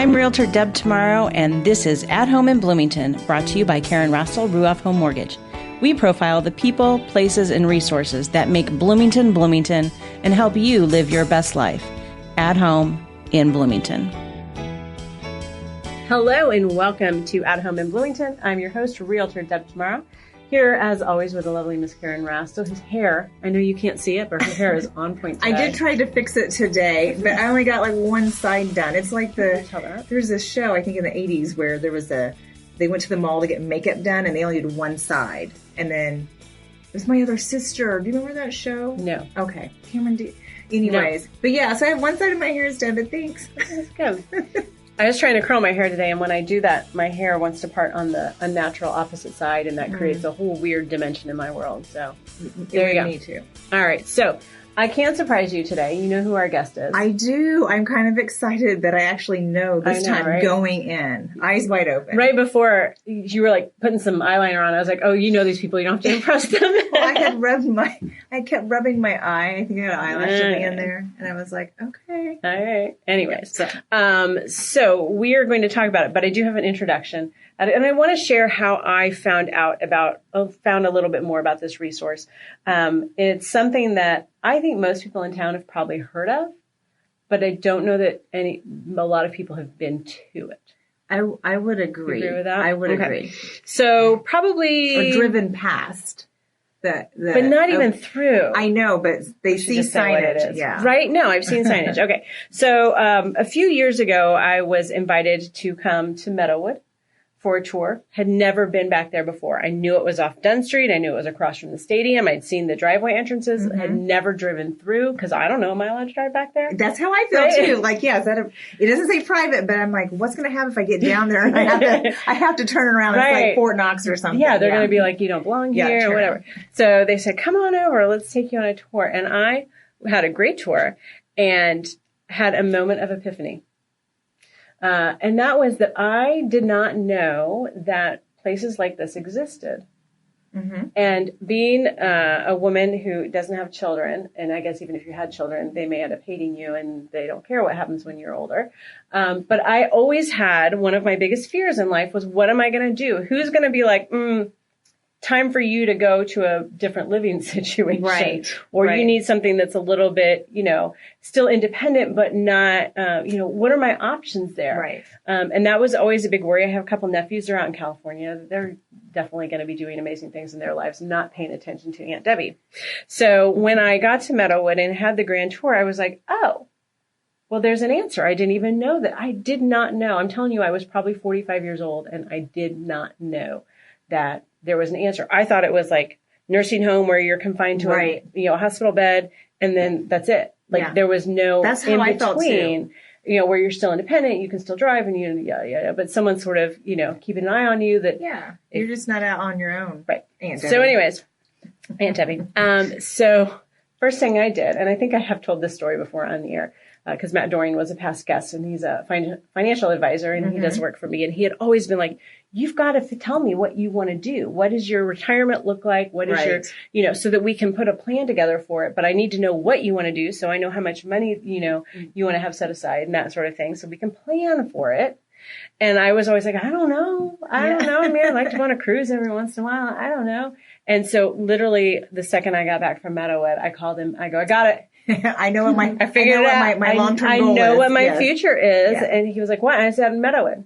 I'm Realtor Deb Tomorrow, and this is At Home in Bloomington, brought to you by Karen Russell, Ruoff Home Mortgage. We profile the people, places, and resources that make Bloomington, Bloomington, and help you live your best life. At Home in Bloomington. Hello, and welcome to At Home in Bloomington. I'm your host, Realtor Deb Tomorrow. Here, as always, with the lovely Miss Karen Russell. His hair, I know you can't see it, but her hair is on point today. I did try to fix it today, but I only got like one side done. It's like there's a show, I think in the 80s, where they went to the mall to get makeup done and they only did one side. And then there's my other sister. Do you remember that show? No. Okay. Cameron, anyways. No. But yeah, so I have one side of my hair is done, but thanks. That's good. I was trying to curl my hair today, and when I do that, my hair wants to part on the unnatural opposite side, and that creates a whole weird dimension in my world. So there you go. Me too. All right. So I can't surprise you today. You know who our guest is. I do. I'm kind of excited that I actually know this time, right? Going in. Eyes wide open. Right before you were like putting some eyeliner on, I was like, oh, you know these people. You don't have to impress them. Well, I kept rubbing my eye. I think I had an eyelash in there. And I was like, okay. All right. Anyways. So we are going to talk about it, but I do have an introduction. And I want to share how I found a little bit more about this resource. It's something that I think most people in town have probably heard of, but I don't know that a lot of people have been to it. I would agree. You agree with that? I would agree. So probably... Or driven past. But not even through. I know, but they see signage. Yeah. Right? No, I've seen signage. Okay. So a few years ago, I was invited to come to Meadowood for a tour. Had never been back there before. I knew it was off Dunn Street. I knew it was across from the stadium. I'd seen the driveway entrances. Had never driven through because I don't know. Am I allowed to drive back there? That's how I feel too. Like, yeah, it doesn't say private, but I'm like, what's going to happen if I get down there and I have to turn around? It's like Fort Knox or something. Yeah, they're going to be like, you don't belong here or whatever. So they said, come on over. Let's take you on a tour. And I had a great tour and had a moment of epiphany. And that was that I did not know that places like this existed. Mm-hmm. And being a woman who doesn't have children, and I guess even if you had children, they may end up hating you and they don't care what happens when you're older. But I always had one of my biggest fears in life was, what am I going to do? Who's going to be like, time for you to go to a different living situation. Right. Or you need something that's a little bit, still independent, but not, what are my options there? Right. And that was always a big worry. I have a couple nephews that are out in California. They're definitely going to be doing amazing things in their lives, not paying attention to Aunt Debbie. So when I got to Meadowood and had the grand tour, I was like, oh, well, there's an answer. I didn't even know that. I did not know. I'm telling you, I was probably 45 years old and I did not know that there was an answer. I thought it was like nursing home where you're confined to a hospital bed, and then that's it. Like there was no that's how I felt too. Where you're still independent, you can still drive, and but someone's sort of keeping an eye on you. That you're just not out on your own, right? Aunt Debbie. So, anyways, Aunt Debbie. So first thing I did, and I think I have told this story before on the air. Because Matt Dorian was a past guest and he's a financial advisor and he does work for me. And he had always been like, you've got to tell me what you want to do. What does your retirement look like? What is your, so that we can put a plan together for it. But I need to know what you want to do. So I know how much money, you want to have set aside and that sort of thing. So we can plan for it. And I was always like, I don't know. I mean, I'd like to go on a cruise every once in a while. I don't know. And so literally the second I got back from Meadowood, I called him. I go, I got it. I know what my long-term goal is. I know what my future is. Yeah. And he was like, what? And I said, Meadowood.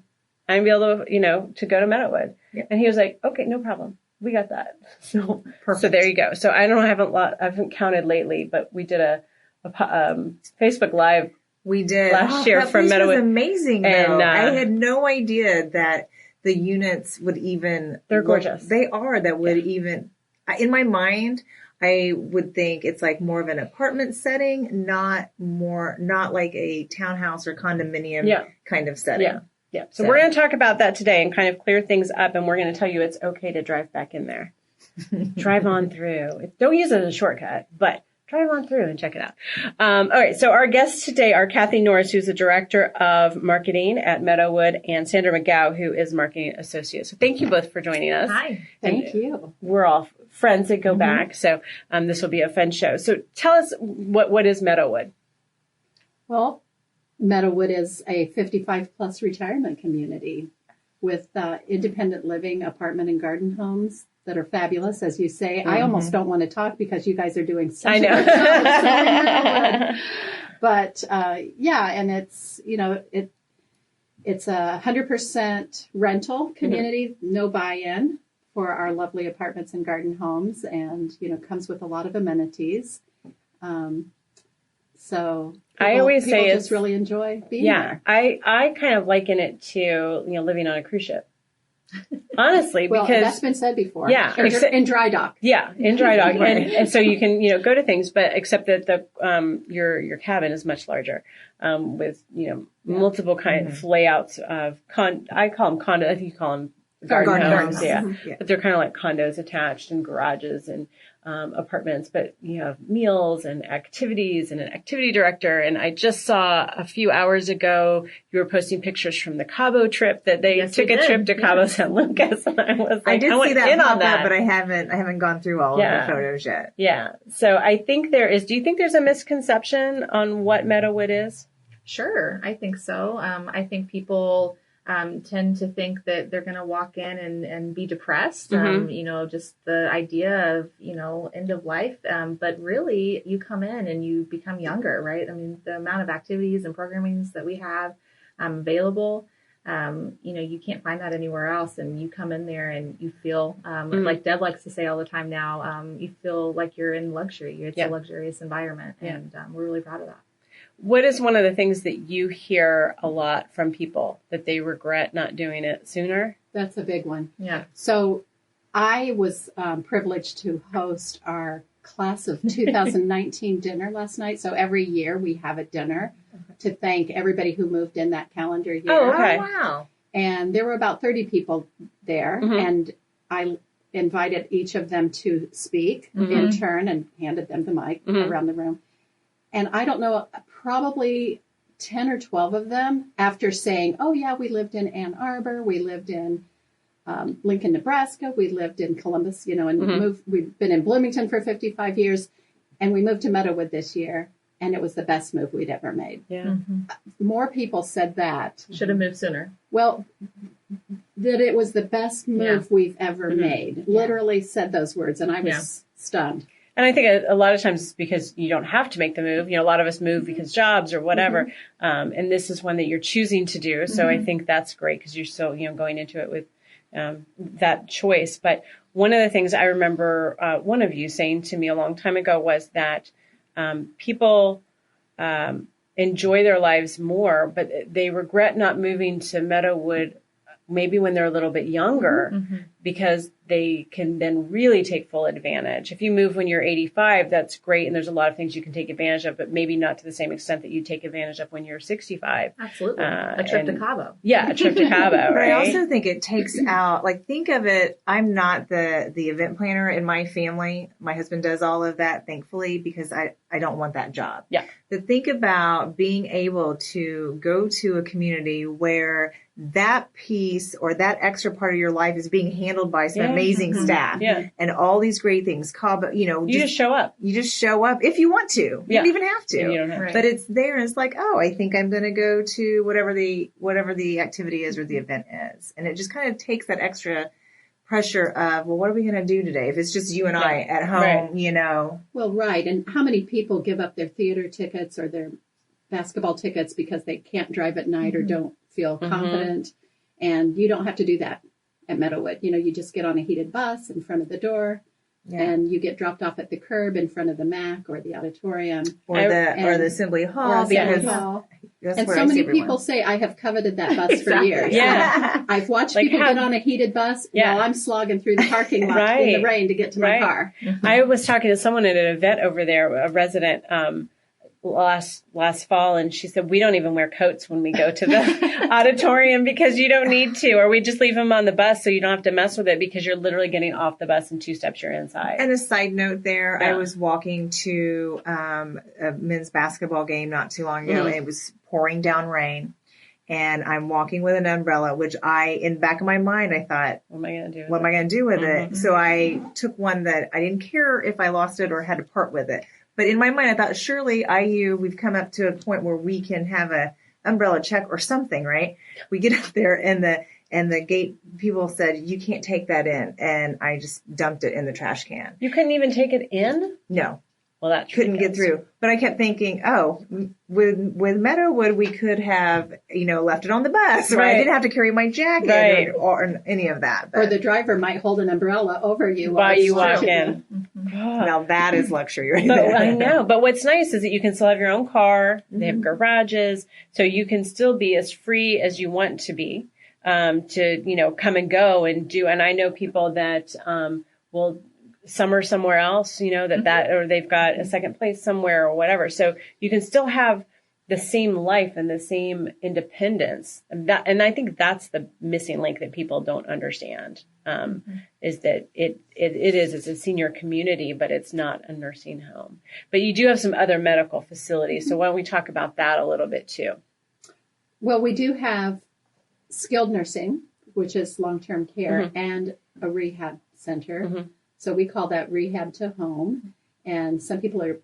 I'm able to, to go to Meadowood. Yeah. And he was like, okay, no problem. We got that. So, perfect. So there you go. So I don't know, I haven't counted lately, but we did a Facebook Live. We did last year from Meadowood. That was amazing though. And, I had no idea that the units would even. They're gorgeous. They are. That would even, in my mind, I would think it's like more of an apartment setting, not like a townhouse or condominium kind of setting. Yeah. So we're going to talk about that today and kind of clear things up. And we're going to tell you it's okay to drive back in there. Drive on through. Don't use it as a shortcut, but drive on through and check it out. All right. So our guests today are Kathy Norris, who's the director of marketing at Meadowood, and Sandra McGow, who is marketing associate. So thank you both for joining us. Hi. Thank you. We're all friends that go back. So this will be a fun show. So tell us what is Meadowood? Well, Meadowood is a 55 plus retirement community with independent living apartment and garden homes that are fabulous, as you say. I almost don't want to talk because you guys are doing such a good job. But yeah, and it's, you know, it's a 100% rental community, no buy-in for our lovely apartments and garden homes, and, you know, comes with a lot of amenities. So I always say just really enjoy being there. I kind of liken it to, you know, living on a cruise ship. Honestly, well, because that's been said before. Yeah, in dry dock. Yeah, in dry dock, and so you can, you know, go to things, but except that the your cabin is much larger, with, you know, multiple kind of layouts of I call them condo. I think you call them garden homes. Yeah, but they're kind of like condos attached and garages and apartments. But you have meals and activities and an activity director. And I just saw a few hours ago you were posting pictures from the Cabo trip that they took a trip to Cabo San Lucas. And I was like, I did see that pop up, but I haven't gone through all of the photos yet. Yeah. So I think there is. Do you think there's a misconception on what Meadowood is? Sure, I think so. I think people tend to think that they're going to walk in and be depressed. You know, just the idea of, you know, end of life. But really, you come in and you become younger, right? I mean, the amount of activities and programmings that we have available, you know, you can't find that anywhere else. And you come in there and you feel, like Deb likes to say all the time now, you feel like you're in luxury. It's a luxurious environment. And we're really proud of that. What is one of the things that you hear a lot from people that they regret not doing it sooner? That's a big one. Yeah. So I was privileged to host our class of 2019 dinner last night. So every year we have a dinner to thank everybody who moved in that calendar year. Oh, okay. Oh, wow. And there were about 30 people there. And I invited each of them to speak in turn and handed them the mic around the room. And I don't know, probably 10 or 12 of them, after saying, oh, yeah, we lived in Ann Arbor, we lived in Lincoln, Nebraska, we lived in Columbus, you know, and we've been in Bloomington for 55 years, and we moved to Meadowood this year, and it was the best move we'd ever made. Yeah. More people said that. Should have moved sooner. Well, that it was the best move we've ever made. Literally said those words, and I was stunned. And I think a lot of times it's because you don't have to make the move. You know, a lot of us move because jobs or whatever. And this is one that you're choosing to do. So I think that's great because you're still, you know, going into it with that choice. But one of the things I remember one of you saying to me a long time ago was that people enjoy their lives more, but they regret not moving to Meadowood maybe when they're a little bit younger, because they can then really take full advantage. If you move when you're 85, that's great. And there's a lot of things you can take advantage of, but maybe not to the same extent that you take advantage of when you're 65. Absolutely. A trip to Cabo. Yeah, a trip to Cabo, right? But I also think it takes out, like, think of it, I'm not the event planner in my family. My husband does all of that, thankfully, because I don't want that job. Yeah. But think about being able to go to a community where that piece or that extra part of your life is being handled by some amazing staff and all these great things. Cabo, you know, you just show up. You just show up if you want to. You don't even have to. And you don't have to. But it's there, and it's like, oh, I think I'm going to go to whatever the activity is or the event is, and it just kind of takes that extra pressure of, well, what are we going to do today? If it's just you and I at home, you know. Well, right. And how many people give up their theater tickets or their basketball tickets because they can't drive at night or don't feel confident? And you don't have to do that at Meadowood. You know, you just get on a heated bus in front of the door and you get dropped off at the curb in front of the MAC or the auditorium. Or the Assembly Hall. And so many people say, I have coveted that bus for years. Yeah. I've watched people get on a heated bus while I'm slogging through the parking lot in the rain to get to my car. I was talking to someone at an event over there, a resident, last fall, and she said, we don't even wear coats when we go to the auditorium because you don't need to, or we just leave them on the bus so you don't have to mess with it because you're literally getting off the bus in 2 steps you're inside. And a side note there, I was walking to a men's basketball game not too long ago, and it was pouring down rain, and I'm walking with an umbrella, which in the back of my mind, I thought, what am I going to do with it? So I took one that I didn't care if I lost it or had to part with it. But in my mind, I thought, surely we've come up to a point where we can have a umbrella check or something, right? We get up there and the gate people said, you can't take that in. And I just dumped it in the trash can. You couldn't even take it in? No. Well, that couldn't get through. But I kept thinking, with Meadowood, we could have, left it on the bus, or I didn't have to carry my jacket or any of that. Or the driver might hold an umbrella over you while you walk in. Now that is luxury right there. I know. But what's nice is that you can still have your own car. They have garages. So you can still be as free as you want to be, to, come and go and do. And I know people that will summer somewhere else, or they've got a second place somewhere or whatever. So you can still have the same life and the same independence. And I think that's the missing link that people don't understand, is that it's a senior community, but it's not a nursing home. But you do have some other medical facilities. So why don't we talk about that a little bit too? Well, we do have skilled nursing, which is long-term care, and a rehab center. So we call that rehab to home. And some people are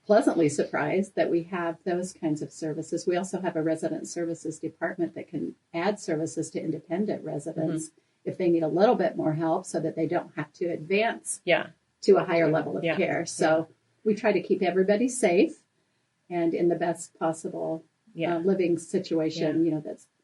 pleasantly surprised that we have those kinds of services. We also have a resident services department that can add services to independent residents if they need a little bit more help, so that they don't have to advance to a higher level of care. So we try to keep everybody safe and in the best possible living situation,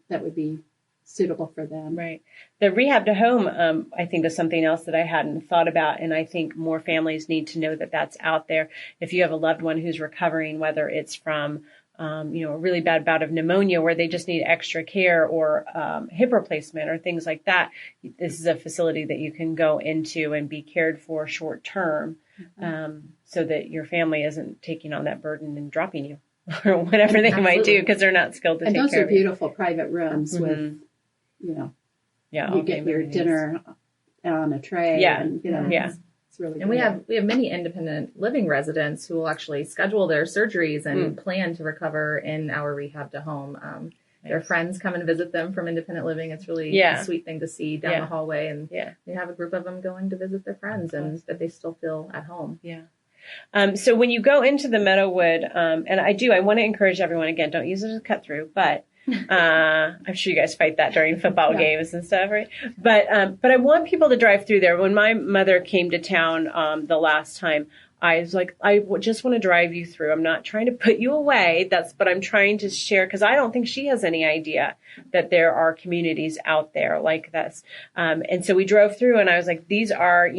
that would be suitable for them. Right. The rehab to home, I think, is something else that I hadn't thought about. And I think more families need to know that that's out there. If you have a loved one who's recovering, whether it's from, a really bad bout of pneumonia where they just need extra care, or hip replacement or things like that, this is a facility that you can go into and be cared for short term, so that your family isn't taking on that burden and dropping you or whatever they might do, because they're not skilled to take care of you. And those are beautiful private rooms with, you get your dinner on a tray. And, it's really and good. we have many independent living residents who will actually schedule their surgeries and plan to recover in our rehab to home. Their friends come and visit them from independent living. It's really a sweet thing to see down the hallway. And they have a group of them going to visit their friends, and that they still feel at home. So when you go into the Meadowood, and I want to encourage everyone, again, don't use it as a cut through, but I'm sure you guys fight that during football games and stuff, right? But I want people to drive through there. When my mother came to town the last time, I was like, I just want to drive you through. I'm not trying to put you away. But I'm trying to share, because I don't think she has any idea that there are communities out there like this. And so we drove through, and I was like, these are,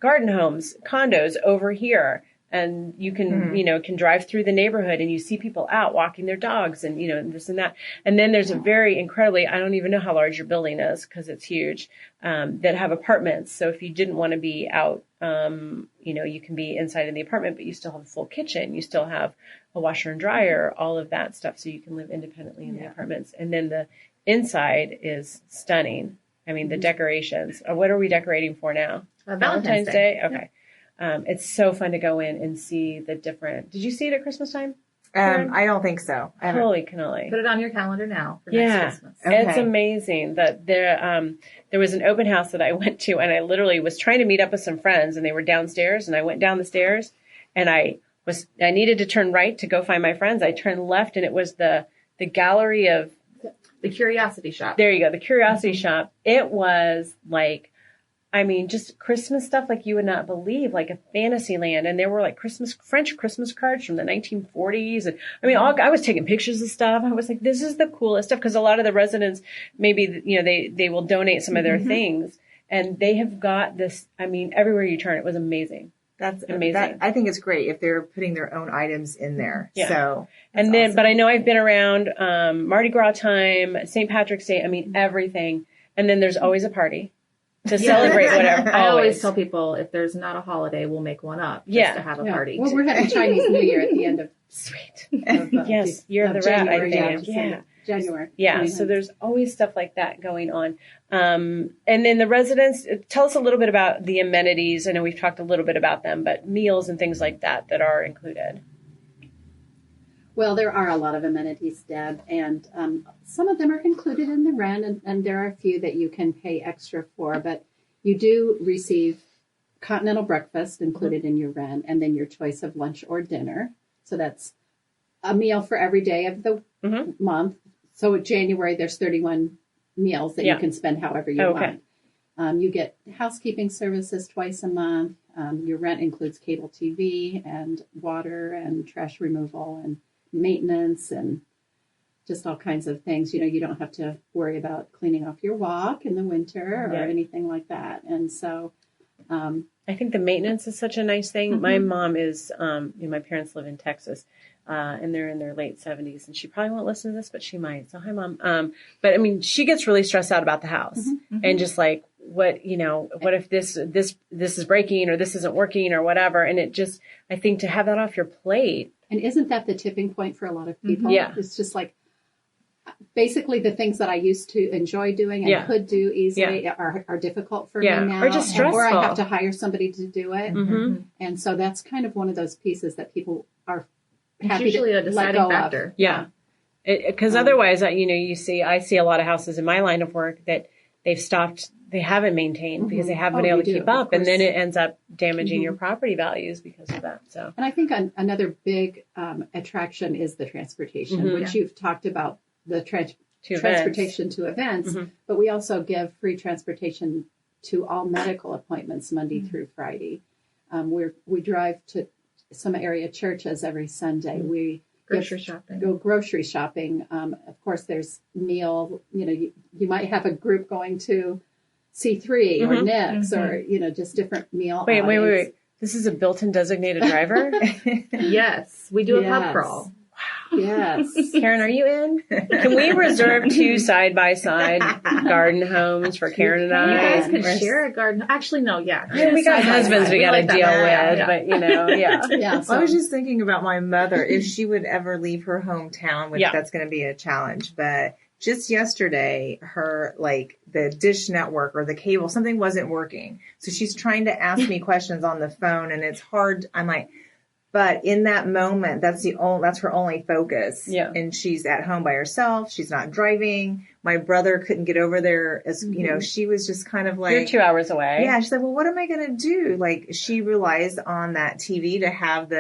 garden homes, condos over here. And you can, can drive through the neighborhood and you see people out walking their dogs and, and this and that. And then there's a very incredibly, I don't even know how large your building is because it's huge, that have apartments. So if you didn't want to be out, you can be inside in the apartment, but you still have a full kitchen. You still have a washer and dryer, all of that stuff. So you can live independently in the apartments. And then the inside is stunning. I mean, the decorations. What are we decorating for now? Valentine's Day. Okay. It's so fun to go in and see the different. Did you see it at Christmas time? I don't think so. Holy cannoli. Put it on your calendar now for next Christmas. It's amazing that there was an open house that I went to, and I literally was trying to meet up with some friends, and they were downstairs, and I went down the stairs, and I needed to turn right to go find my friends. I turned left, and it was the gallery of the Curiosity Shop. There you go. The Curiosity Shop. It was like, just Christmas stuff like you would not believe, like a fantasy land. And there were like French Christmas cards from the 1940s. And I was taking pictures of stuff. I was like, this is the coolest stuff. Because a lot of the residents, maybe, they will donate some of their things. And they have got this, everywhere you turn, it was amazing. That's amazing. I think it's great if they're putting their own items in there. Yeah. So, and then, awesome. But I know I've been around Mardi Gras time, St. Patrick's Day, everything. And then there's always a party to celebrate whatever. I always tell people, if there's not a holiday, we'll make one up just to have a party. Well, we're having Chinese New Year at the end of Year of the Rat, I think. January. Yeah, so there's always stuff like that going on. And then the residents, tell us a little bit about the amenities. I know we've talked a little bit about them, but meals and things like that are included. Well, there are a lot of amenities, Deb, and some of them are included in the rent, and there are a few that you can pay extra for, but you do receive continental breakfast included in your rent, and then your choice of lunch or dinner. So that's a meal for every day of the month. So in January, there's 31 meals that you can spend however you want. You get housekeeping services twice a month. Your rent includes cable TV and water and trash removal and maintenance and just all kinds of things. You know, you don't have to worry about cleaning off your walk in the winter or anything like that. And so I think the maintenance is such a nice thing. My mom is, my parents live in Texas, and they're in their late 70s, and she probably won't listen to this, but she might. So hi, Mom. But I mean, she gets really stressed out about the house and just like, what if this is breaking or this isn't working or whatever. And it just, I think to have that off your plate. And isn't that the tipping point for a lot of people? Yeah. It's just like, basically the things that I used to enjoy doing and could do easily are difficult for me now. Or just stressful. Or I have to hire somebody to do it. And so that's kind of one of those pieces that people are happy usually to a deciding let go factor. of. Yeah. Because otherwise, I see a lot of houses in my line of work that they haven't maintained because they haven't been able to keep up. And then it ends up damaging your property values because of that. So, and I think another big attraction is the transportation, which you've talked about, the transportation to events, but we also give free transportation to all medical appointments Monday through Friday. We drive to some area churches every Sunday. We go grocery shopping. Of course, there's meal. You might have a group going to C3 or Nick's or just different meal. Wait. This is a built-in designated driver? Yes, we do a pub crawl. Yes. Karen, are you in? Can we reserve 2 side-by-side garden homes for Karen and I? You guys can share a garden. Actually, no, we got husbands we got to deal with, but Yeah. So I was just thinking about my mother, if she would ever leave her hometown, which that's going to be a challenge. But just yesterday, her, the Dish Network or the cable, something wasn't working. So she's trying to ask me questions on the phone, and it's hard. I'm like, but in that moment, that's her only focus. Yeah. And she's at home by herself. She's not driving. My brother couldn't get over there. She was just kind of like, you're 2 hours away. Yeah. She's like, well, what am I going to do? Like, she relies on that TV to have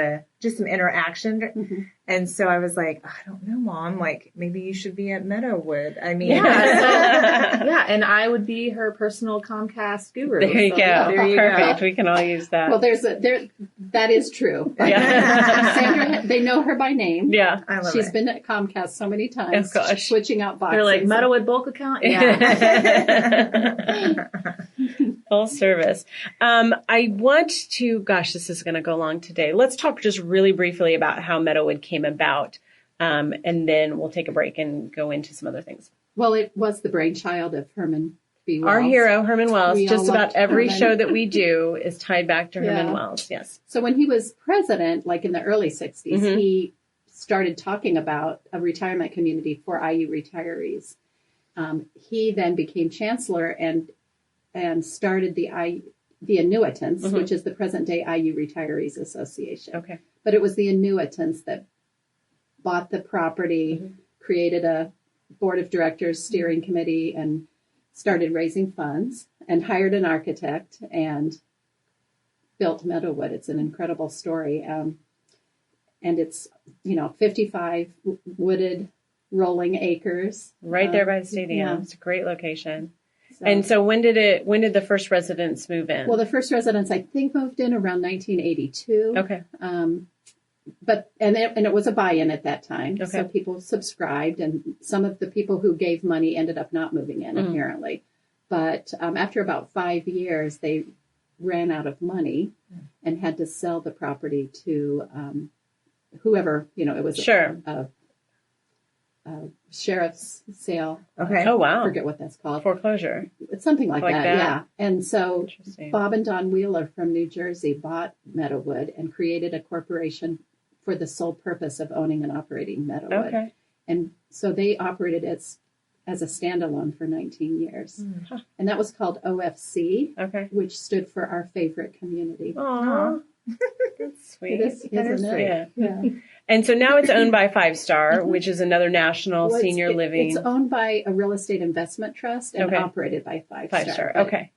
just some interaction. And so I was like, I don't know, Mom, like maybe you should be at Meadowood. I mean, and I would be her personal Comcast guru. There you go. Perfect. We can all use that. Well, that is true. Sandra, they know her by name. Yeah. I love She's it. been at Comcast so many times. Oh, gosh. Switching out boxes. They're like, Meadowood bulk account? Yeah. Full service. I want to, this is going to go long today. Let's talk just really briefly about how Meadowood came about. And then we'll take a break and go into some other things. Well, it was the brainchild of Herman B. Wells. Our hero, Herman Wells. Just about every Herman. show that we do is tied back to Herman Wells. Yes. So when he was president, like in the early 60s, he started talking about a retirement community for IU retirees. He then became chancellor and started the annuitants, which is the present day IU Retirees Association. Okay. But it was the annuitants that bought the property, created a board of directors steering committee, and started raising funds and hired an architect and built Meadowood. It's an incredible story. And it's, 55 wooded rolling acres. Right there by the stadium. Yeah. It's a great location. So, and so when did the first residents move in? Well, the first residents, I think, moved in around 1982. Okay. But it was a buy-in at that time. Okay. So people subscribed, and some of the people who gave money ended up not moving in, apparently. But after about 5 years, they ran out of money and had to sell the property to whoever, it was a sheriff's sale. Okay. Oh, wow. I forget what that's called. Foreclosure. It's something like that. Yeah. And so Bob and Don Wheeler from New Jersey bought Meadowood and created a corporation for the sole purpose of owning and operating Meadowood. Okay. And so they operated as a standalone for 19 years. Mm-hmm. And that was called OFC, which stood for Our Favorite Community. Aww. That's sweet. Isn't it? Yeah. And so now it's owned by 5 Star, which is another national senior living. It's owned by a real estate investment trust and operated by 5 Star. 5 Star. Okay.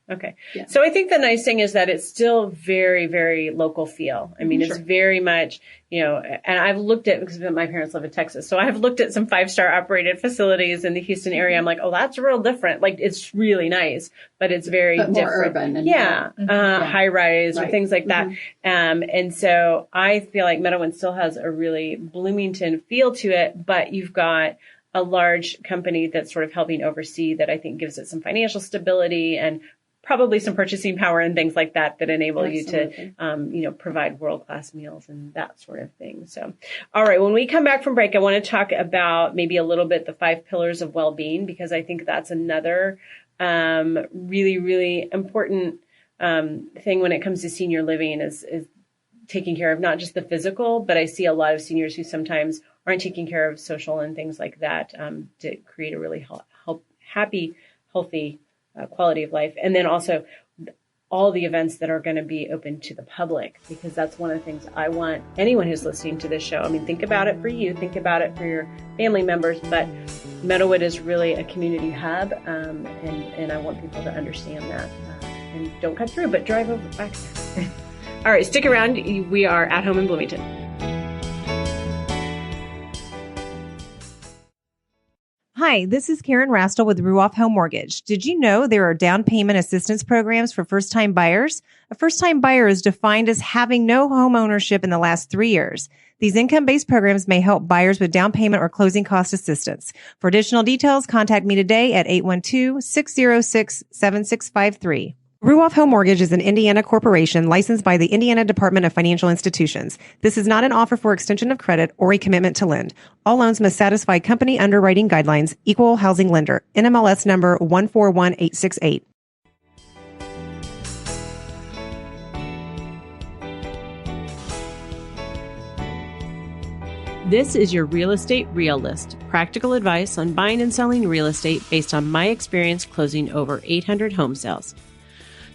Yeah. So I think the nice thing is that it's still very, very local feel. I mean, it's very much, and I've looked at, because my parents live in Texas, so I've looked at some 5 Star operated facilities in the Houston area. I'm like, oh, that's real different. Like, it's really nice, but it's very different. More urban. And high rise or things like that. And so I feel like Meadowood still has a really Bloomington feel to it, but you've got a large company that's sort of helping oversee that I think gives it some financial stability and probably some purchasing power and things like that enable you to, provide world-class meals and that sort of thing. So, all right, when we come back from break, I want to talk about maybe a little bit the 5 pillars of well-being, because I think that's another really, really important thing when it comes to senior living is taking care of not just the physical, but I see a lot of seniors who sometimes aren't taking care of social and things like that to create a really happy, healthy quality of life. And then also all the events that are going to be open to the public, because that's one of the things I want anyone who's listening to this show. I mean, think about it for you, think about it for your family members, but Meadowood is really a community hub, and I want people to understand that. And don't cut through, but drive over back. All right, stick around. We are at home in Bloomington. Hi, this is Karen Rastel with Ruoff Home Mortgage. Did you know there are down payment assistance programs for first-time buyers? A first-time buyer is defined as having no home ownership in the last 3 years. These income-based programs may help buyers with down payment or closing cost assistance. For additional details, contact me today at 812-606-7653. Ruoff Home Mortgage is an Indiana corporation licensed by the Indiana Department of Financial Institutions. This is not an offer for extension of credit or a commitment to lend. All loans must satisfy company underwriting guidelines. Equal housing lender. NMLS number 141868. This is your Real Estate Realist, practical advice on buying and selling real estate based on my experience closing over 800 home sales.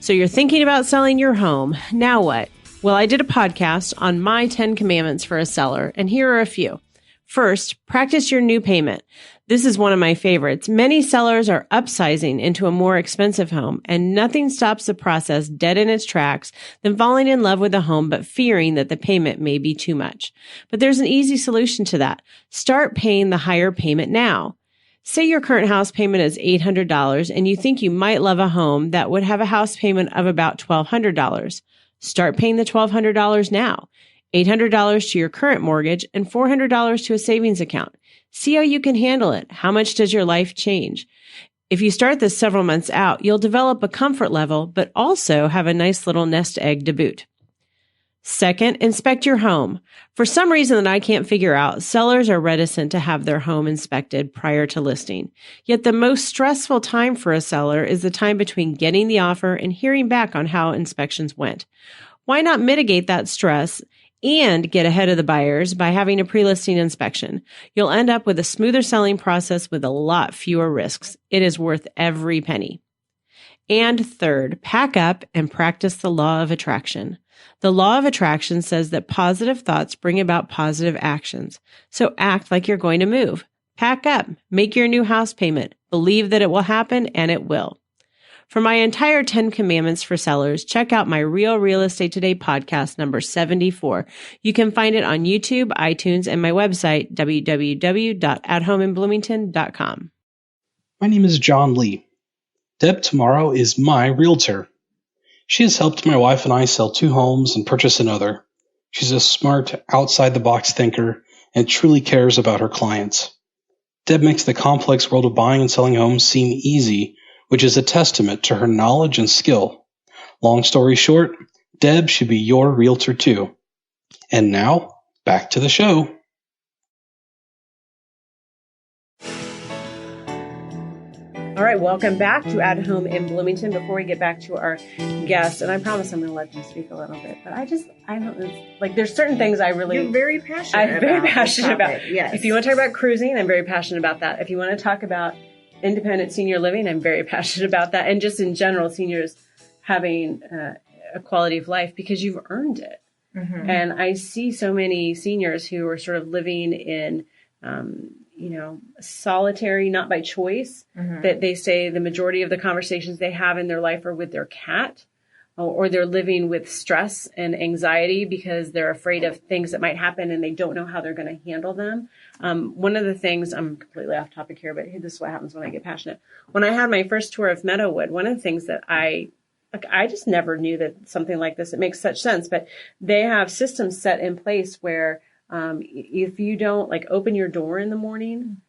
So you're thinking about selling your home. Now what? Well, I did a podcast on my 10 commandments for a seller, and here are a few. First, practice your new payment. This is one of my favorites. Many sellers are upsizing into a more expensive home, and nothing stops the process dead in its tracks than falling in love with a home but fearing that the payment may be too much. But there's an easy solution to that. Start paying the higher payment now. Say your current house payment is $800 and you think you might love a home that would have a house payment of about $1,200. Start paying the $1,200 now. $800 to your current mortgage and $400 to a savings account. See how you can handle it. How much does your life change? If you start this several months out, you'll develop a comfort level, but also have a nice little nest egg to boot. Second, inspect your home. For some reason that I can't figure out, sellers are reticent to have their home inspected prior to listing. Yet the most stressful time for a seller is the time between getting the offer and hearing back on how inspections went. Why not mitigate that stress and get ahead of the buyers by having a pre-listing inspection? You'll end up with a smoother selling process with a lot fewer risks. It is worth every penny. And third, pack up and practice the law of attraction. The law of attraction says that positive thoughts bring about positive actions. So act like you're going to move. Pack up, make your new house payment, believe that it will happen, and it will. For my entire 10 commandments for sellers, check out my Real Estate Today podcast number 74. You can find it on YouTube, iTunes, and my website, www.athomeinbloomington.com. My name is John Lee. Deb Tomorrow is my realtor. She has helped my wife and I sell 2 homes and purchase another. She's a smart, outside-the-box thinker and truly cares about her clients. Deb makes the complex world of buying and selling homes seem easy, which is a testament to her knowledge and skill. Long story short, Deb should be your realtor too. And now, back to the show. All right, welcome back to At Home in Bloomington. Before we get back to our guest, and I promise I'm going to let them speak a little bit, but I don't, like, there's certain things I really... You're very passionate I'm very passionate about. Yes. If you want to talk about cruising, I'm very passionate about that. If you want to talk about independent senior living, I'm very passionate about that. And just in general, seniors having a quality of life because you've earned it. And I see so many seniors who are sort of living in, solitary, not by choice, that they say the majority of the conversations they have in their life are with their cat, or they're living with stress and anxiety because they're afraid of things that might happen and they don't know how they're going to handle them. One of the things, I'm completely off topic here, but this is what happens when I get passionate. When I had my first tour of Meadowood, one of the things that I just never knew that something like this, it makes such sense, but they have systems set in place where if you don't open your door in the morning,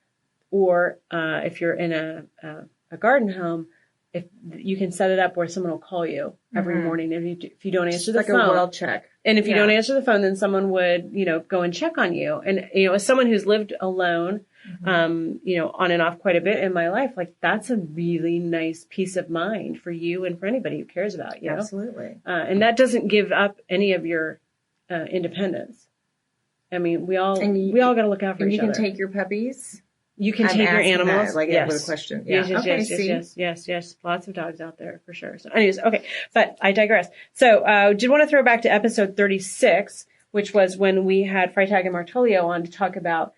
or if you're in a garden home, if you can set it up where someone will call you every morning if you don't answer the phone. Like a well check. And if you don't answer the phone, then someone would, go and check on you. And, as someone who's lived alone, on and off quite a bit in my life, that's a really nice peace of mind for you and for anybody who cares about you. Absolutely. And that doesn't give up any of your independence. I mean, we all got to look out for each other. You can take your puppies. You can take your animals. That, with a question. Yeah. Yes. Lots of dogs out there for sure. So anyways, okay. But I digress. So, did want to throw back to episode 36, which was when we had Freitag and Martolio on to talk about,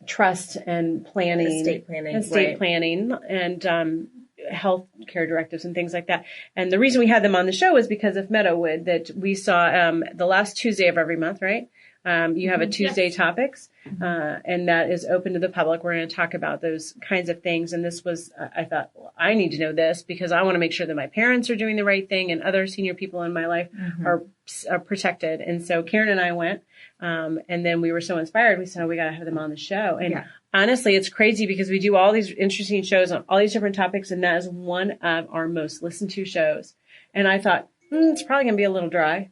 trust and planning. Estate planning. And, health care directives and things like that. And the reason we had them on the show is because of Meadowood, that we saw, the last Tuesday of every month, right? You have a Tuesday topics, and that is open to the public. We're going to talk about those kinds of things. And this was, I thought, well, I need to know this because I want to make sure that my parents are doing the right thing and other senior people in my life are protected. And so Karen and I went, and then we were so inspired. We said, oh, we got to have them on the show. And honestly, it's crazy because we do all these interesting shows on all these different topics. And that is one of our most listened to shows. And I thought, it's probably going to be a little dry.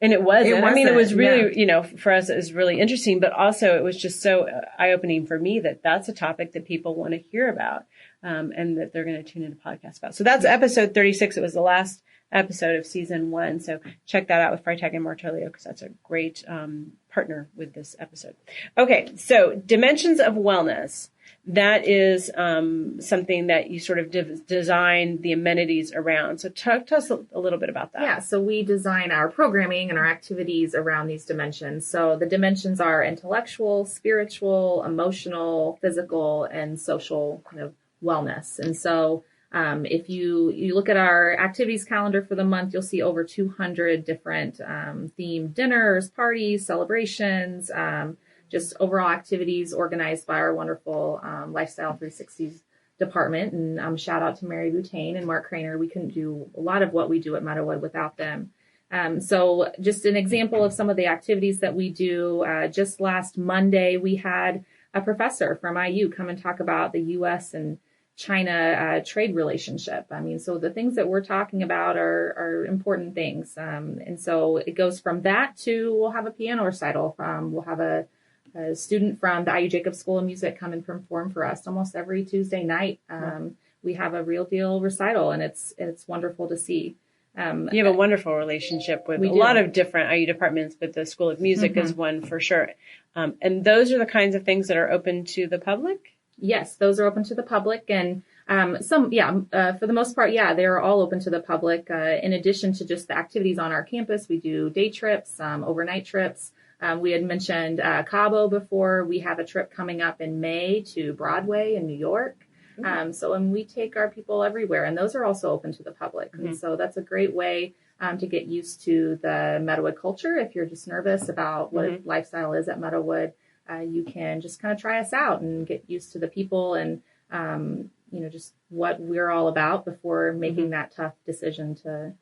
And it wasn't. I mean, it was really, for us, it was really interesting, but also it was just so eye-opening for me that that's a topic that people want to hear about, and that they're going to tune in to podcast about. So that's episode 36. It was the last episode of season 1. So check that out with Freitag and Martolio, because that's a great partner with this episode. Okay. So dimensions of wellness. That is something that you sort of design the amenities around. So talk to us a little bit about that. Yeah, so we design our programming and our activities around these dimensions. So the dimensions are intellectual, spiritual, emotional, physical, and social kind of wellness. And so if you look at our activities calendar for the month, you'll see over 200 different themed dinners, parties, celebrations, just overall activities organized by our wonderful Lifestyle 360s department. And shout out to Mary Boutain and Mark Craner. We couldn't do a lot of what we do at Meadowood without them. So just an example of some of the activities that we do. Just last Monday, we had a professor from IU come and talk about the U.S. and China trade relationship. I mean, so the things that we're talking about are important things. And so it goes from that to we'll have a piano recital we'll have a student from the IU Jacobs School of Music come and perform for us almost every Tuesday night. We have a real deal recital, and it's wonderful to see. You have a wonderful relationship with a lot of different IU departments, but the School of Music is one for sure. And those are the kinds of things that are open to the public? Yes, those are open to the public, and for the most part, they're all open to the public. In addition to just the activities on our campus, we do day trips, overnight trips. We had mentioned Cabo before. We have a trip coming up in May to Broadway in New York. And we take our people everywhere, and those are also open to the public. And so that's a great way to get used to the Meadowood culture. If you're just nervous about what lifestyle is at Meadowood, you can just kind of try us out and get used to the people and, just what we're all about before making that tough decision to,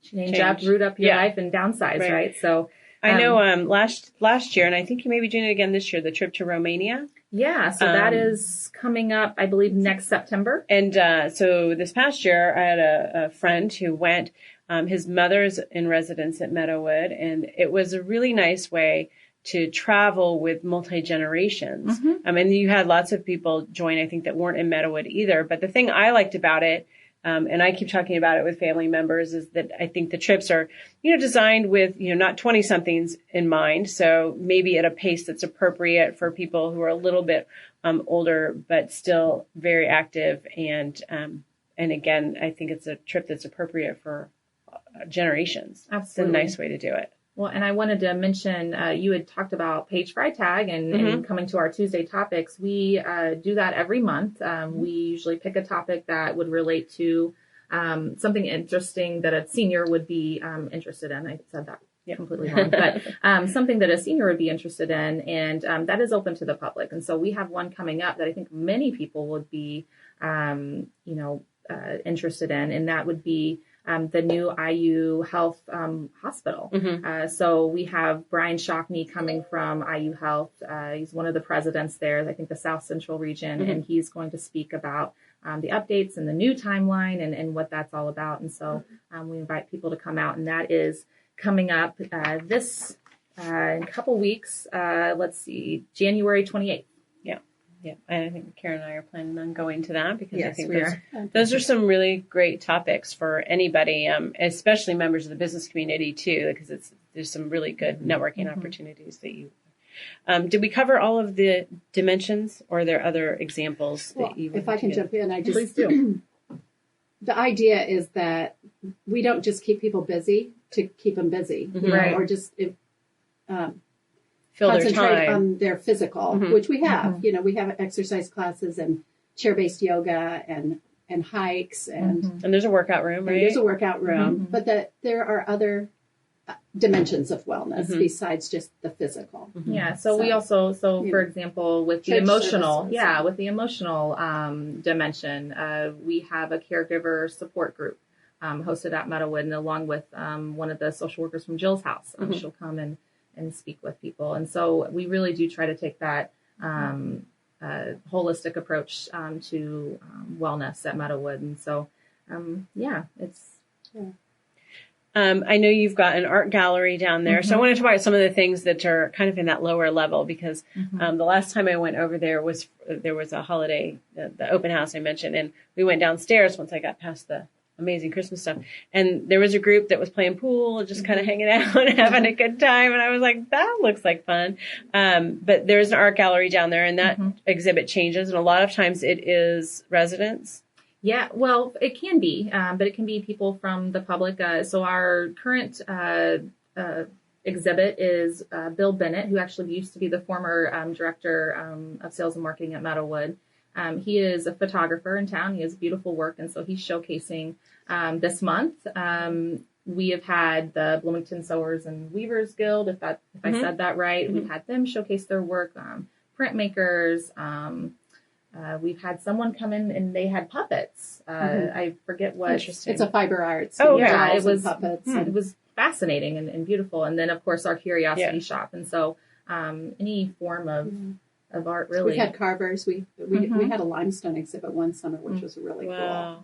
change up, root up your life and downsize, right? So I know last year, and I think you may be doing it again this year, the trip to Romania. Yeah, so that is coming up, I believe, next September. And so this past year, I had a friend who went. His mother's in residence at Meadowood, and it was a really nice way to travel with multi-generations. And you had lots of people join, I think, that weren't in Meadowood either. But the thing I liked about it, and I keep talking about it with family members, is that I think the trips are, designed with, not 20 somethings in mind. So maybe at a pace that's appropriate for people who are a little bit older, but still very active. And again, I think it's a trip that's appropriate for generations. Absolutely. It's a nice way to do it. Well, and I wanted to mention, you had talked about Page Freitag and coming to our Tuesday topics. We do that every month. We usually pick a topic that would relate to something interesting that a senior would be interested in. I said that completely wrong, but something that a senior would be interested in, and that is open to the public. And so we have one coming up that I think many people would be, interested in, and that would be the new IU Health hospital. So we have Brian Shockney coming from IU Health. He's one of the presidents there, I think the South Central region, and he's going to speak about the updates and the new timeline and what that's all about. And so we invite people to come out, and that is coming up this in a couple weeks. Let's see, January 28th. Yeah, and I think Karen and I are planning on going to that because I think we are. those are some really great topics for anybody, especially members of the business community too, because there's some really good networking opportunities that you. Did we cover all of the dimensions, or are there other examples that you? If I can jump in, I just please do. The idea is that we don't just keep people busy to keep them busy, Right. or just Fill their concentrate time. on their physical, which we have. We have exercise classes and chair-based yoga and hikes and And there's a workout room, right? there's a workout room, but there are other dimensions of wellness besides just the physical. Yeah. So we also, for example, with the Church emotional, services. with the emotional dimension, we have a caregiver support group hosted at Meadowood, and along with one of the social workers from Jill's house, she'll come and speak with people. And so we really do try to take that holistic approach to wellness at Meadowood. And so, I know you've got an art gallery down there. So I want to talk about some of the things that are kind of in that lower level, because the last time I went over there was a holiday, the open house I mentioned, and we went downstairs once I got past the amazing Christmas stuff. And there was a group that was playing pool, just kind of hanging out and having a good time. And I was like, that looks like fun. But there's an art gallery down there, and that exhibit changes. And a lot of times it is residents. Yeah, well, it can be, but it can be people from the public. So our current exhibit is Bill Bennett, who actually used to be the former director of sales and marketing at Meadowood. He is a photographer in town. He has beautiful work, and so he's showcasing this month. We have had the Bloomington Sewers and Weavers Guild, if I said that right. We've had them showcase their work, printmakers. We've had someone come in and they had puppets. I forget what. Interesting. It's a fiber arts. Oh, yeah, it was puppets. It was fascinating and beautiful. And then, of course, our curiosity shop. And so any form of art, really. We had carvers. We had a limestone exhibit one summer, which was really cool.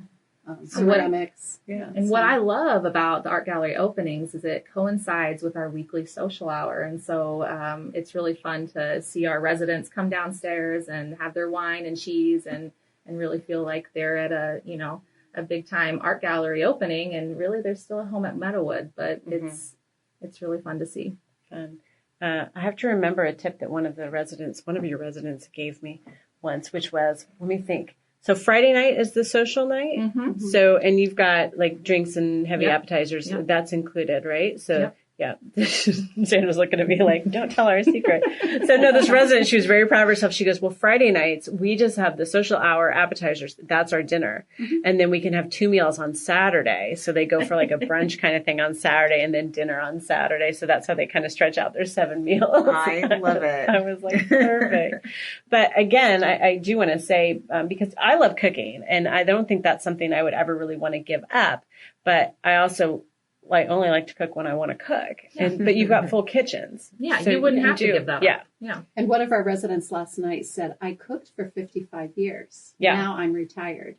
Ceramics. And what I love about the art gallery openings is it coincides with our weekly social hour. And so it's really fun to see our residents come downstairs and have their wine and cheese and really feel like they're at a big time art gallery opening. And really there's still a home at Meadowood, but it's really fun to see. Fun. I have to remember a tip that one of your residents gave me once, which was, let me think. So Friday night is the social night. So, and you've got like drinks and heavy appetizers. That's included, right? So Sandra's looking at me like, don't tell her a secret. So no, this resident, she was very proud of herself. She goes, well, Friday nights, we just have the social hour appetizers. That's our dinner. And then we can have 2 meals on Saturday. So they go for like a brunch kind of thing on Saturday and then dinner on Saturday. So that's how they kind of stretch out their 7 meals. I love it. I was like, perfect. But again, I do want to say, because I love cooking and I don't think that's something I would ever really want to give up. But I also only like to cook when I want to cook. But you've got full kitchens. Yeah, So you wouldn't have to give that up. Yeah. And one of our residents last night said, I cooked for 55 years. Yeah. Now I'm retired.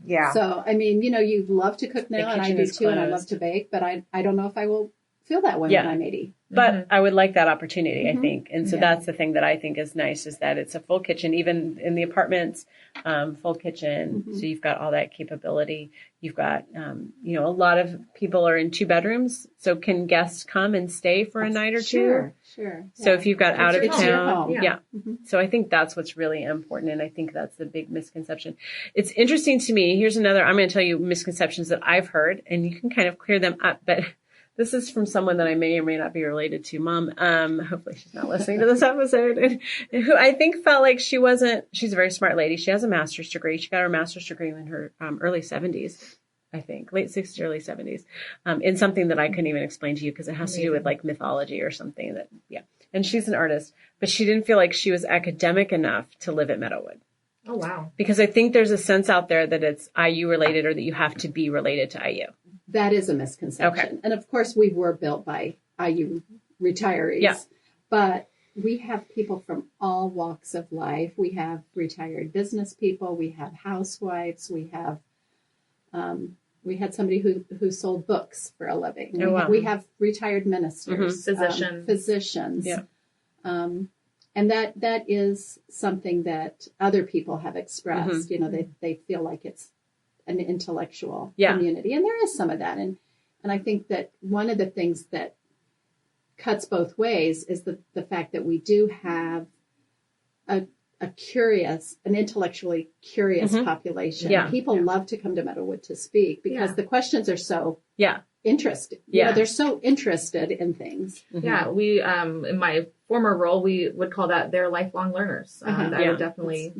Yeah. So, I mean, you love to cook now, and I kitchen do is too, and I love closed. to bake, but I don't know if I will feel that way Yeah. when I'm 80. But I would like that opportunity, I think. And so that's the thing that I think is nice, is that it's a full kitchen, even in the apartments, full kitchen. So you've got all that capability. You've got, a lot of people are in 2 bedrooms. So can guests come and stay for a night or two? Sure. So if you've got out of It's your town, home. yeah. So I think that's what's really important. And I think that's the big misconception. It's interesting to me. Here's another, I'm going to tell you misconceptions that I've heard, and you can kind of clear them up. But this is from someone that I may or may not be related to, Mom. Hopefully she's not listening to this episode. And who I think felt like she's a very smart lady. She has a master's degree. She got her master's degree in her early 70s. I think late 60s, early 70s, in something that I couldn't even explain to you because it has to do with like mythology or something and she's an artist, but she didn't feel like she was academic enough to live at Meadowood. Oh, wow. Because I think there's a sense out there that it's IU related or that you have to be related to IU. That is a misconception. Okay. And of course we were built by IU retirees. Yeah. But we have people from all walks of life. We have retired business people. We have housewives. We have, we had somebody who sold books for a living. Oh, wow. We have retired ministers, physicians. Yeah. And that is something that other people have expressed. They feel like it's an intellectual community, and there is some of that. And I think that one of the things that cuts both ways is the fact that we do have an intellectually curious population. Yeah. People love to come to Meadowood to speak because the questions are so interesting. Yeah. They're so interested in things. Yeah. We, in my former role, we would call that they're lifelong learners. I would definitely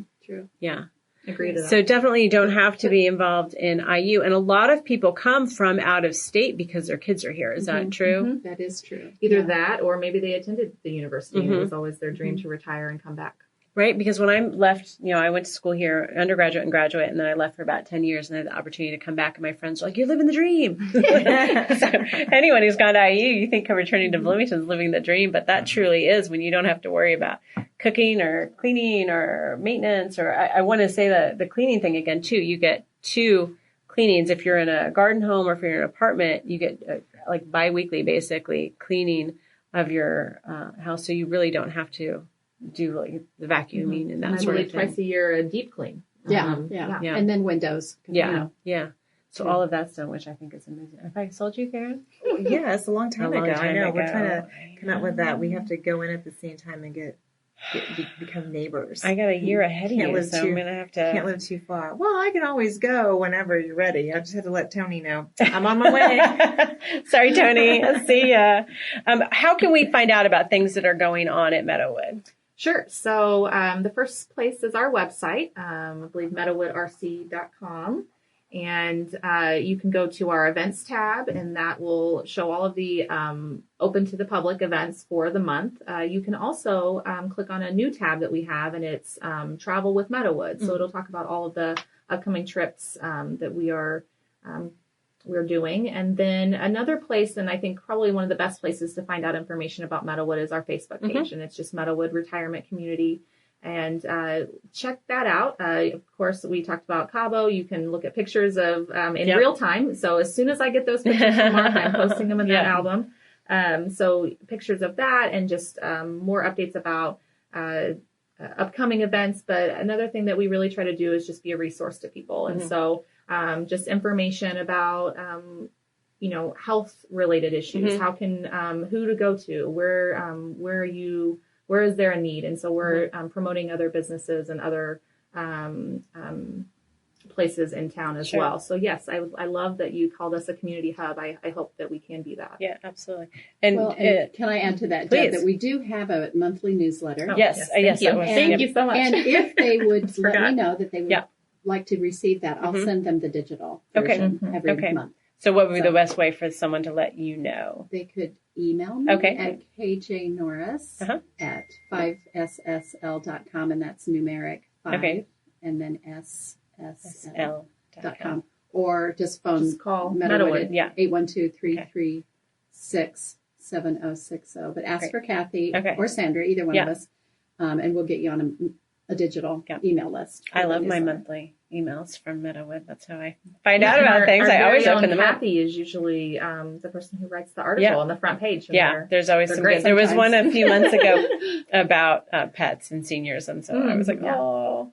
agree to that. So definitely you don't have to be involved in IU. And a lot of people come from out of state because their kids are here. Is that true? That is true. Either that or maybe they attended the university and it was always their dream to retire and come back. Right. Because when I left, I went to school here, undergraduate and graduate, and then I left for about 10 years and I had the opportunity to come back. And my friends were like, you're living the dream. So anyone who's gone to IU, you think returning to Bloomington is living the dream. But that truly is when you don't have to worry about cooking or cleaning or maintenance. Or I want to say the cleaning thing again, too. You get 2 cleanings. If you're in a garden home or if you're in an apartment, you get like biweekly, basically, cleaning of your house. So you really don't have to do like the vacuuming and that and sort I of thing. Twice a year, a deep clean. Yeah. And then windows. Yeah. So all of that's done, which I think is amazing. Have I sold you, Karen? Yeah, it's a long time ago. I know. We're trying to come up with that. We have to go in at the same time and become neighbors. I got a year ahead of you, so I'm going to have to... Can't live too far. Well, I can always go whenever you're ready. I just have to let Tony know. I'm on my way. Sorry, Tony. See ya. How can we find out about things that are going on at Meadowood? Sure. So the first place is our website, I believe meadowoodrc.com. And you can go to our events tab, and that will show all of the open to the public events for the month. You can also click on a new tab that we have, and it's Travel with Meadowood. So it'll talk about all of the upcoming trips that we're doing. And then another place, and I think probably one of the best places to find out information about Meadowood is our Facebook page, and it's just Meadowood Retirement Community. And check that out. Of course, we talked about Cabo. You can look at pictures of in real time. So as soon as I get those pictures from Mark, I'm posting them in that album. So pictures of that and just more updates about upcoming events. But another thing that we really try to do is just be a resource to people. And so just information about, health related issues. How can, who to go to, where is there a need? And so we're promoting other businesses and other places in town as well. So yes, I love that you called us a community hub. I hope that we can be that. Yeah, absolutely. And can I add to that, Deb, that we do have a monthly newsletter? Yes. Thank you so much. And if they would let me know that they would like to receive that, I'll send them the digital version every month. So what would be the best way for someone to let you know? They could email me at kjnorris at 5ssl.com, and that's numeric 5 and then ssl.com. Or just call Meadowood at 812-336-7060. But ask for Kathy or Sandra, either one of us, and we'll get you on a digital email list. I love my monthly. emails from Meadowood. That's how I find out about things. I always open them up. Kathy is usually the person who writes the article on the front page. There's always some good. There was one a few months ago about pets and seniors, and so I was like, so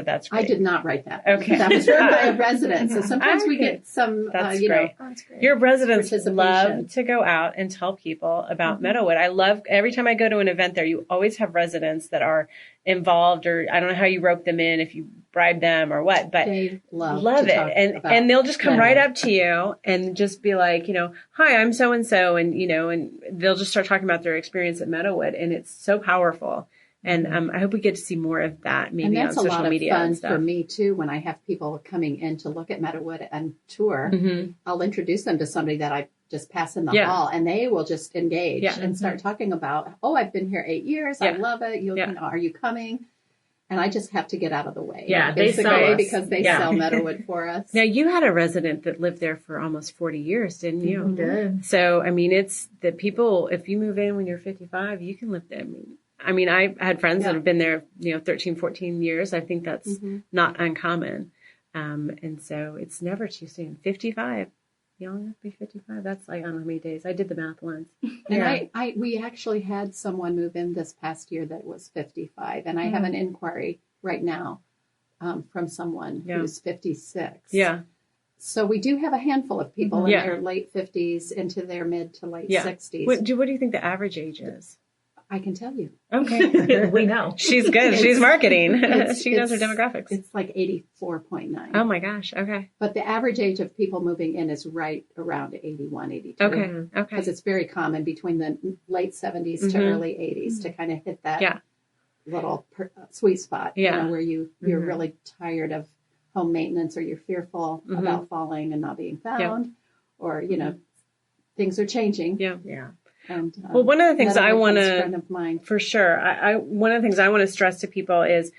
that's great. I did not write that. Okay. That was written by a resident. So sometimes we get some, that's great. That's great. Your residents love to go out and tell people about Meadowood. I love, every time I go to an event there, you always have residents that are involved, or I don't know how you rope them in, if you bribe them or what, but they love it. And they'll just come right up to you and just be like, hi, I'm so-and-so. And, and they'll just start talking about their experience at Meadowood. And it's so powerful. And I hope we get to see more of that maybe on social media. And that's a lot of fun for me too. When I have people coming in to look at Meadowood and tour, I'll introduce them to somebody that I just pass in the hall, and they will just engage and start talking about, I've been here 8 years. I love it. Are you coming? And I just have to get out of the way. Yeah, basically, because they sell Meadowood for us. Now, you had a resident that lived there for almost 40 years, didn't you? I did. So, I mean, it's the people, if you move in when you're 55, you can live there. I mean, I had friends that have been there, 13, 14 years. I think that's not uncommon. And so it's never too soon. 55. You only have to be 55. That's like, I don't know how many days. I did the math once. And we actually had someone move in this past year that was 55. And I have an inquiry right now from someone who's 56. Yeah. So we do have a handful of people in their late 50s into their mid to late 60s. What do you think the average age is? I can tell you. Okay. We know. She's good. She's marketing. She knows her demographics. It's like 84.9. Oh my gosh. Okay. But the average age of people moving in is right around 81, 82. Okay. Because it's very common between the late 70s to early 80s to kind of hit that little sweet spot, where you're really tired of home maintenance, or you're fearful about falling and not being found, or, things are changing. Yeah. Yeah. And, well, one of the things I want to, for sure, one of the things I want to stress to people is,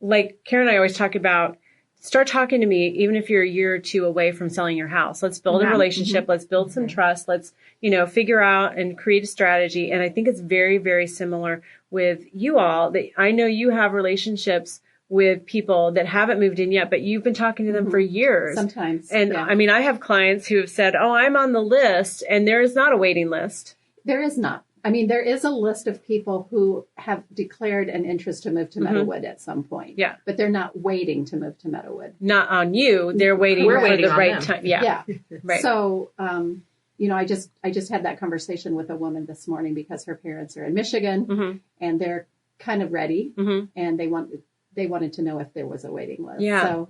like Karen and I always talk about, start talking to me, even if you're a year or two away from selling your house. Let's build a relationship. Let's build some trust. Let's, figure out and create a strategy. And I think it's very, very similar with you all. That I know you have relationships with people that haven't moved in yet, but you've been talking to them for years. Sometimes. And I mean, I have clients who have said, I'm on the list, and there is not a waiting list. There is not. I mean, there is a list of people who have declared an interest to move to Meadowood at some point. Yeah. But they're not waiting to move to Meadowood. Not on you. They're waiting for the right time. Yeah. Right. So, I just had that conversation with a woman this morning because her parents are in Michigan and they're kind of ready and they wanted to know if there was a waiting list. Yeah. So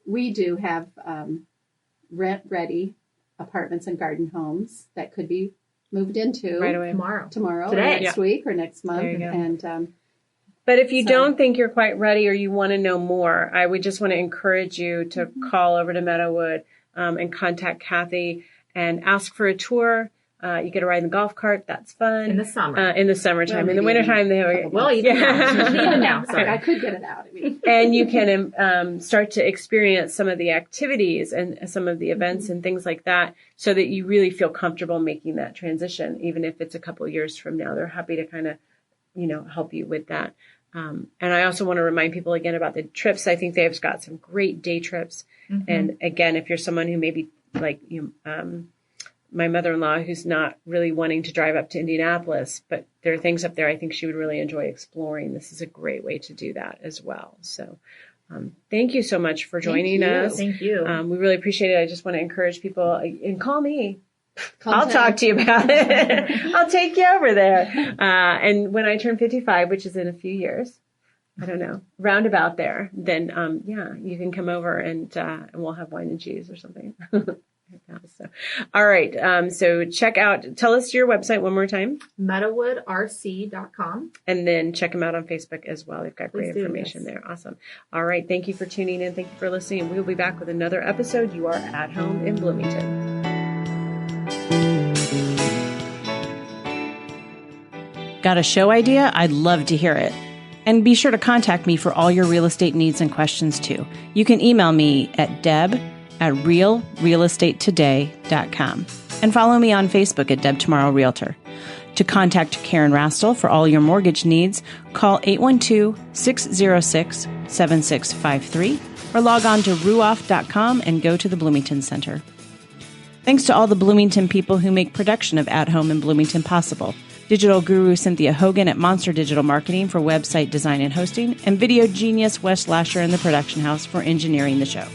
we do have rent ready apartments and garden homes that could be moved into right away tomorrow today, or next week or next month. And but if you don't think you're quite ready or you want to know more, I would just want to encourage you to call over to Meadowood and contact Kathy and ask for a tour. You get a ride in the golf cart. That's fun. In the summer. In the summertime. In the wintertime, they have even now. Sorry. I could get it out. And you can start to experience some of the activities and some of the events and things like that so that you really feel comfortable making that transition, even if it's a couple of years from now. They're happy to kind of, help you with that. And I also want to remind people again about the trips. I think they've got some great day trips. And again, if you're someone who maybe like, my mother-in-law, who's not really wanting to drive up to Indianapolis, but there are things up there I think she would really enjoy exploring. This is a great way to do that as well. So thank you so much for joining us. Thank you. We really appreciate it. I just want to encourage people, and call me. I'll talk to you about it. I'll take you over there. And when I turn 55, which is in a few years, I don't know, roundabout there, then, you can come over and we'll have wine and cheese or something. So, all right. So tell us your website one more time. MeadowoodRC.com. And then check them out on Facebook as well. They've got great information there. Awesome. All right. Thank you for tuning in. Thank you for listening. We'll be back with another episode. You are at home in Bloomington. Got a show idea? I'd love to hear it. And be sure to contact me for all your real estate needs and questions too. You can email me at deb@realrealestatetoday.com and follow me on Facebook at Deb Tomorrow Realtor. To contact Karen Rastel for all your mortgage needs, call 812-606-7653 or log on to ruoff.com and go to the Bloomington Center. Thanks to all the Bloomington people who make production of At Home in Bloomington possible. Digital guru Cynthia Hogan at Monster Digital Marketing for website design and hosting, and video genius Wes Lasher in the production house for engineering the show.